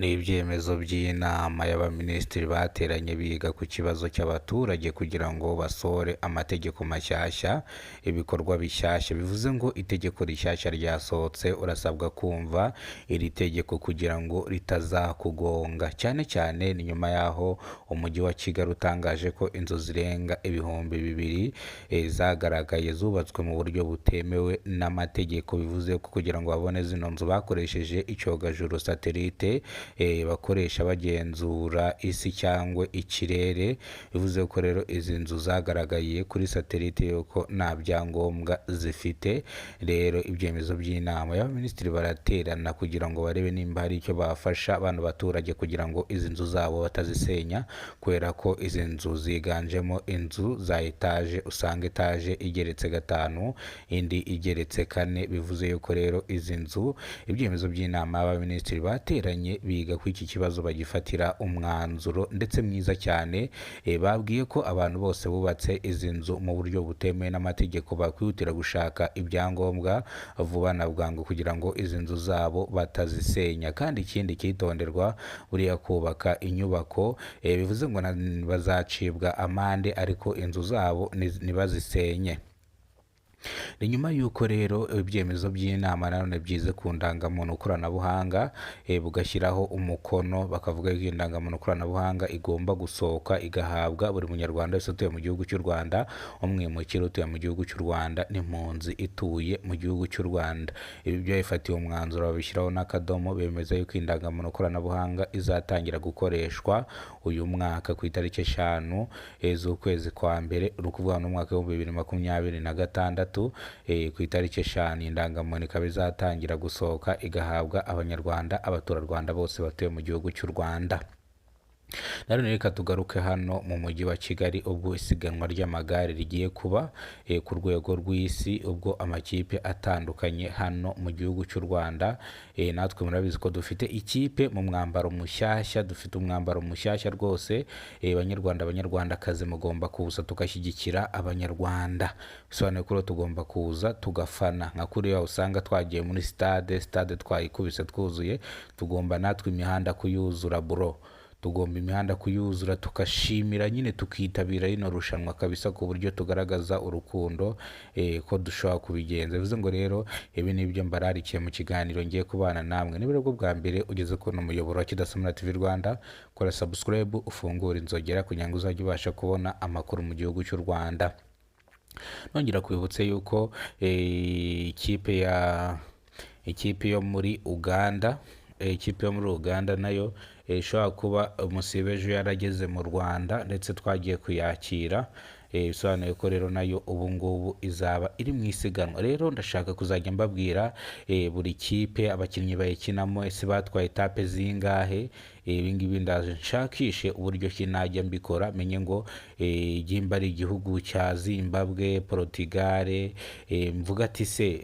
Ni ibyemezo by'inama y'abaminisitiri bateranye biga ku kibazo cy'abaturage kugira ngo basore amategeko mashyashya, ibikorwa bishyashya. Bivuze ngo itegeko rishyashya ryasohotse urasabwa kumva iri tegeko kugira ngo ritazakugonga. Cyane cyane ni nyuma y'aho umujyi wa Kigali utangaje ko inzu zirenga ibihumbi 2,000 zagaragaye zubatswe mu buryo butemewe n'amategeko. Bivuze ko kugira ngo babone zino nzu bakoresheje icyogajuru satelite bakoresha bagenzura isi cyangwa ikirere. Bivuze ko rero izi nzu zagaragaye kuri satelite yuko nta byangombwa zifite. Rero ibyemezo by'inama y'abaminisitiri baraterana kugira ngo barebe nimba hari icyo bafasha abantu baturage kugira ngo izi nzu zabo batazisenya, kubera ko izi nzu ziganjemo inzu za etaje, usanga etaje igeretse 5 indi igeretse 4. Bivuze yuko rero izi nzu ibyemezo by'inama y'abaminisitiri bateranye biga ku iki kibazo bagifatira umwanzuro ndetse mwiza cyane. Babwiye ko abantu bose bubatse izi nzu mu buryo butemewe n'amategeko bakwihutira gushaka ibyangombwa vuba na bwangu kugira ngo izi nzu zabo batazisenya. Kandi ikindi cyitonderwa buriya kubaka inyubako bivuze ngo bazacibwa amande ariko inzu zabo ntibazisenye. Ni nyuma y'uko rero ibyemezo by'inama nanone byize ku ndangamuntu koranabuhanga bugashyiraho umukono, bakavuga ko indangamuntu koranabuhanga igomba gusohoka igahabwa buri munyarwanda wese utuye mu gihugu cy'u Rwanda, umwimukira utuye mu gihugu cy'u Rwanda n'impunzi ituye mu gihugu cy'u Rwanda. Ibi byafatiwe umwanzuro babishyiraho n'akadomo, bemeza yuko indangamuntu koranabuhanga izatangira gukoreshwa uyu mwaka ku itariki 5 z'ukwezi kwa mbere, uri kuvuga mu mwaka wa 2026. Ku itariki 5 indangamuntu ikaba izatangira gusohoka igahabwa abanyarwanda, abaturarwanda bose batuye mu gihugu cy'u Rwanda. None reka tugaruke hano mu mujyi wa Kigali ubwo isiganwa ry'amagare rigiye kuba ku rwego rw'isi, ubwo amakipe atandukanye hano mu gihugu cy'u Rwanda. Natwe murabizi ko dufite ikipe mu mwambaro mushyashya, dufite umwambaro mushyashya rwose. Abanyarwandakazi mugomba kuza tugashyigikira abanyarwanda, bisobanuye ko tugomba kuza tugafana nka kuriya usanga twagiye muri stade twayikubise twuzuye. Tugomba natwe imihanda kuyuzura bro, tugomba imihanda kuyuzura tukashimira nyine tukitabira rino rushanwa kabisa, ku buryo tugaragaza urukundo ko dushobora kubigenza. Bivuze ngo rero ibi nibyo mbararikiye mu kiganiro ngiye kubana namwe. Niba bwo bwa mbere ugeze ku muyoboro wa Kidasamura TV Rwanda, kora subscribe ufungura inzogera kugira ngo uzajye ubasha kubona amakuru mu gihugu cy'u Rwanda. Nongera kwibutse yuko ikipe yo muri Uganda nayo ishobora kuba umusibe ejo yarageze mu Rwanda ndetse twagiye kuyakira. Bisobanuye ko rero nayo ubu ngubu izaba iri mu isiganwa. Rero ndashaka kuzajya mbabwira buri kipe abakinnyi bayikinamo, ese batwaye etape zingahe. Ibi ngibi ndaje nshakishe uburyo ki najya mbikora, menye ngo igimba ari igihugu cya Zimbabwe, Portugal, mvuga ati se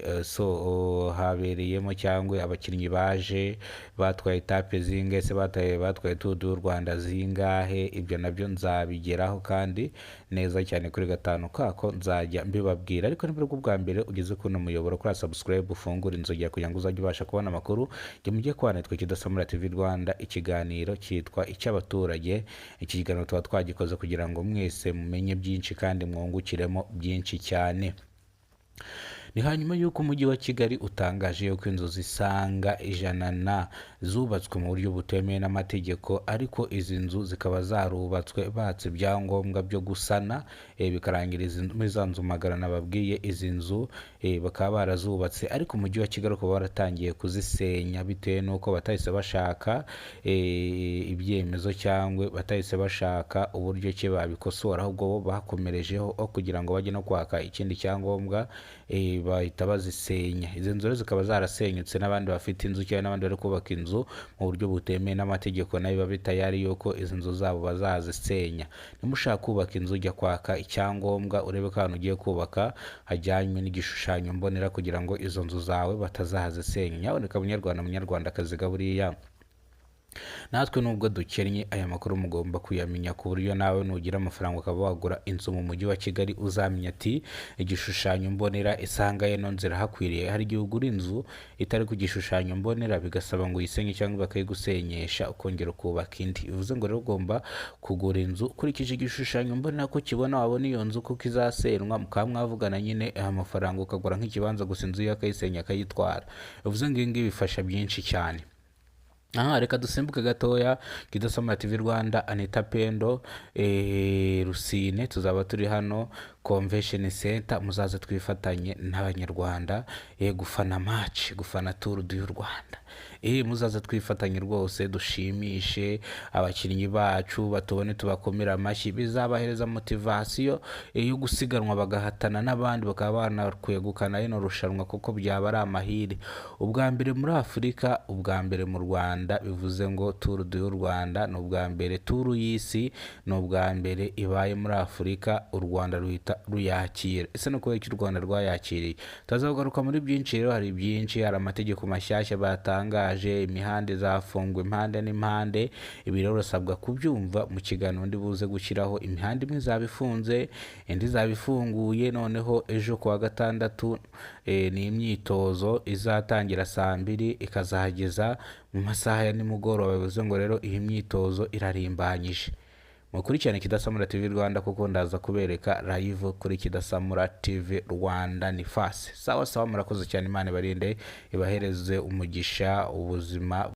habereyemo cyangwa abakinnyi baje batwaye etape zingahe, se batwaye Tour du Rwanda zingahe. Ibyo nabyo nzabigeraho kandi neza cyane kuri 5 kako nzajya mbibabwira. Ariko nibwo bwa mbere ugeze kuno muyoboro, kora subscribe ufungura inzogera kugira ngo uzajye ubasha kubona amakuru. Mujye kwana twe Kidasamura TV Rwanda, ikiganiro cyitwa icy'abaturage. Iki kiganiro tuba twagikoze kugira ngo mwese mumenye byinshi kandi mwungukiremo byinshi cyane. Ni hanyuma y'uko umujyi wa Kigali utangaje yuko inzu zisaga 100 zubatswe mu buryo butemewe n'amategeko, ariko izi nzu zikaba zarubatswe batse ibyangombwa byo gusana, bikarangira muri za nzu magana nababwiye izi nzu bakaba barazubatse, ariko umujyi wa Kigali ukaba waratangiye kuzisenya bitewe n'uko batahise bashaka ibyemezo cyangwa batahise bashaka uburyo ki babikosora, ahubwo bo bakomerejeho kugira ngo bajye no kwaka ikindi cyangombwa bahita bazisenya. Izi nzu zikaba zarasenyutse, n'abandi bafite inzu cyangwa n'abandi bari kubaka inzu mu buryo butemewe n'amategeko nayo babe tayari yuko izi nzu zabo bazazisenya. Nimushaka kubaka inzu ujya kwaka icyangombwa, urebe ko ahantu ugiye kubaka hajyanywe n'igishushanyo mbonera kugira ngo izo nzu zawe batazazisenya. Nyaboneka munyarwandakazi buriya natwe nubwo dukennye aya makuru mugomba kuyamenya ku buryo nawe nugira amafaranga ukaba wagura inzu mu mujyi wa Kigali uzamenya ati igishushanyo mbonera isanga yeno nzira hakwiriye. Hari igihe ugura inzu itari ku gishushanyo mbonera bigasaba ngo uyisenye cyangwa bakayigusenyesha ukongera ukubaka indi. Bivuze ngo rero ugomba kugura inzu ukurikije igishushanyo mbonera ko kibona, wabona iyo nzu kuko izasenywa mukaba mwavugana nyine amafaranga ukagura nk'ikibanza gusa inzu ye akayisenya akayitwara. Bivuze ngo ibi ngibi bifasha byinshi cyane. Reka dusimbuke gatoya. Kidasomera TV Rwanda, Anita Pendo Rusine, tuzaba turi hano Convention Center, muzaze twifatanye n'abanyarwanda gufana match, gufana Tour du Rwanda. Muzaze twifatanye rwose dushimishe abakinnyi bacu, batubone tubakomera amashyi, bizabahereza motivation yo gusiganwa bagahatana n'abandi bakaba banakwegukana ino rushanwa kuko byaba ari amahire. Ubwa mbere muri Afurika, ubwa mbere mu Rwanda, bivuze ngo Tour du Rwanda ni ubwa mbere, Tour y'isi ni ubwa mbere ibaye muri Afurika, u Rwanda ruhita ruyakira. Ese no kubera iki u Rwanda rwayakiriye? Tuzagaruka muri byinshi rero, hari byinshi, hari amategeko mashyashya batangaje, imihanda izafungwa impande n'impande. Ibi rero urasabwa kubyumva mu kiganiro ndi buze gushyiraho. Imihanda imwe izaba ifunze, indi izaba ifunguye. Noneho ejo kuwa gatandatu ni imyitozo izatangira saa 2 ikazahageza mu masaha ya nimugoroba. Bivuze ngo rero iyi myitozo irarimbanyije. Mukurikirane Kidasamura TV Rwanda kuko ndaza kubereka live kuri Kidasamura TV Rwanda ni fase. Sawa sawa, murakoze cyane, Imana ibarinde ibahereze umugisha, ubuzima